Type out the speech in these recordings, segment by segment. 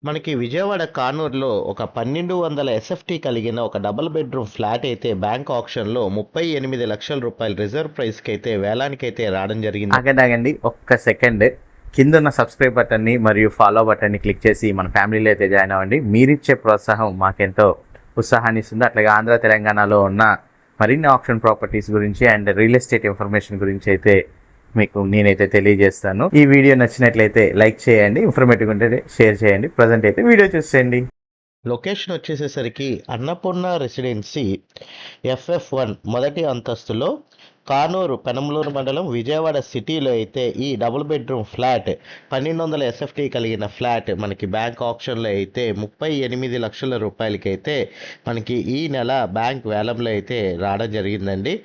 మనకి విజయవాడ కానూరులో ఒక 1200 ఎస్ఎఫ్టీ కలిగిన ఒక డబుల్ బెడ్రూమ్ ఫ్లాట్ అయితే బ్యాంక్ ఆప్షన్లో 38 లక్షల రూపాయలు రిజర్వ్ ప్రైస్కి అయితే వేలానికైతే రావడం జరిగింది. ఆగండి ఒక్క సెకండ్. కింద ఉన్న సబ్స్క్రైబ్ బటన్ని మరియు ఫాలో బటన్ని క్లిక్ చేసి మన ఫ్యామిలీలో అయితే జాయిన్ అవ్వండి. మీరిచ్చే ప్రోత్సాహం మాకెంతో ఉత్సాహాన్ని ఇస్తుంది. అట్లాగే ఆంధ్ర తెలంగాణలో ఉన్న మరిన్ని ఆప్షన్ ప్రాపర్టీస్ గురించి అండ్ రియల్ ఎస్టేట్ ఇన్ఫర్మేషన్ గురించి అయితే మీకు నేనైతే తెలియజేస్తాను. ఈ వీడియో నచ్చినట్లయితే లైక్ చేయండి, ఇన్ఫర్మేటివ్ ఉంటే షేర్ చేయండి. ప్రజెంట్ అయితే వీడియో చూసేయండి. లొకేషన్ వచ్చేసేసరికి అన్నపూర్ణ రెసిడెన్సీ FF1 మొదటి అంతస్తులో కానూరు పెనంలూరు మండలం విజయవాడ సిటీలో అయితే ఈ డబుల్ బెడ్రూమ్ ఫ్లాట్ 1200 ఎస్ఎఫ్టీ కలిగిన ఫ్లాట్ మనకి బ్యాంక్ ఆప్షన్లో అయితే 38 లక్షల రూపాయలకి అయితే మనకి ఈ నెల బ్యాంక్ వేలంలో అయితే రావడం జరిగిందండి.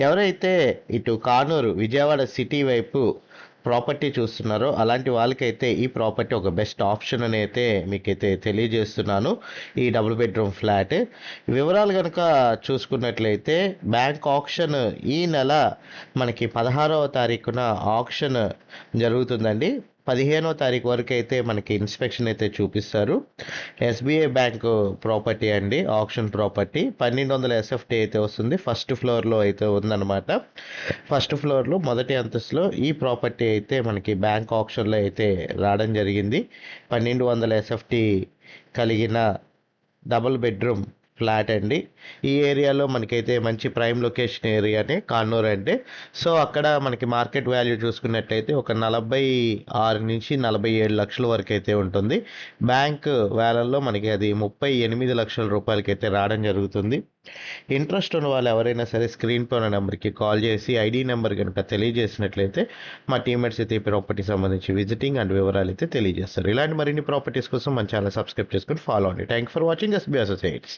ఎవరైతే ఇటు కానూరు విజయవాడ సిటీ వైపు ప్రాపర్టీ చూస్తున్నారో అలాంటి వాళ్ళకైతే ఈ ప్రాపర్టీ ఒక బెస్ట్ ఆప్షన్ అని అయితే మీకైతే తెలియజేస్తున్నాను. ఈ డబుల్ బెడ్రూమ్ ఫ్లాట్ వివరాలు కనుక చూసుకున్నట్లయితే బ్యాంక్ ఆప్షన్ ఈ నెల మనకి 16వ తారీఖున ఆప్షన్ జరుగుతుందండి. 15వ తారీఖు వరకు అయితే మనకి ఇన్స్పెక్షన్ అయితే చూపిస్తారు. ఎస్బీఐ బ్యాంకు ప్రాపర్టీ అండి, ఆప్షన్ ప్రాపర్టీ 1200 ఎస్ఎఫ్టీ అయితే వస్తుంది. ఫస్ట్ ఫ్లోర్లో అయితే ఉందన్నమాట. ఫస్ట్ ఫ్లోర్లో మొదటి అంతస్తులో ఈ ప్రాపర్టీ అయితే మనకి బ్యాంక్ ఆప్షన్లో అయితే రావడం జరిగింది. 1200 ఎస్ఎఫ్టీ కలిగిన డబుల్ బెడ్రూమ్ ఫ్లాట్ అండి. ఈ ఏరియాలో మనకైతే మంచి ప్రైమ్ లొకేషన్ ఏరియానే కానూరు అంటే. సో అక్కడ మనకి మార్కెట్ వాల్యూ చూసుకున్నట్లయితే ఒక 46 నుంచి 47 లక్షల వరకు అయితే ఉంటుంది. బ్యాంక్ వేలంలో మనకి అది 38 లక్షల రూపాయలకి అయితే రావడం జరుగుతుంది. ఇంట్రెస్ట్ ఉన్న వాళ్ళు ఎవరైనా సరే స్క్రీన్ పైన నెంబర్కి కాల్ చేసి ఐడి నెంబర్ కనుక తెలియజేసినట్లయితే మా టీమేట్స్ అయితే ఈ ప్రాపర్టీ సంబంధించి విజిటింగ్ అండ్ వివరాలు అయితే తెలియజేస్తారు. ఇలాంటి మరిన్ని ప్రాపర్టీస్ కోసం మన ఛానల్ సబ్స్క్రైబ్ చేసుకొని ఫాలో అండి. Thank for watching SB associates.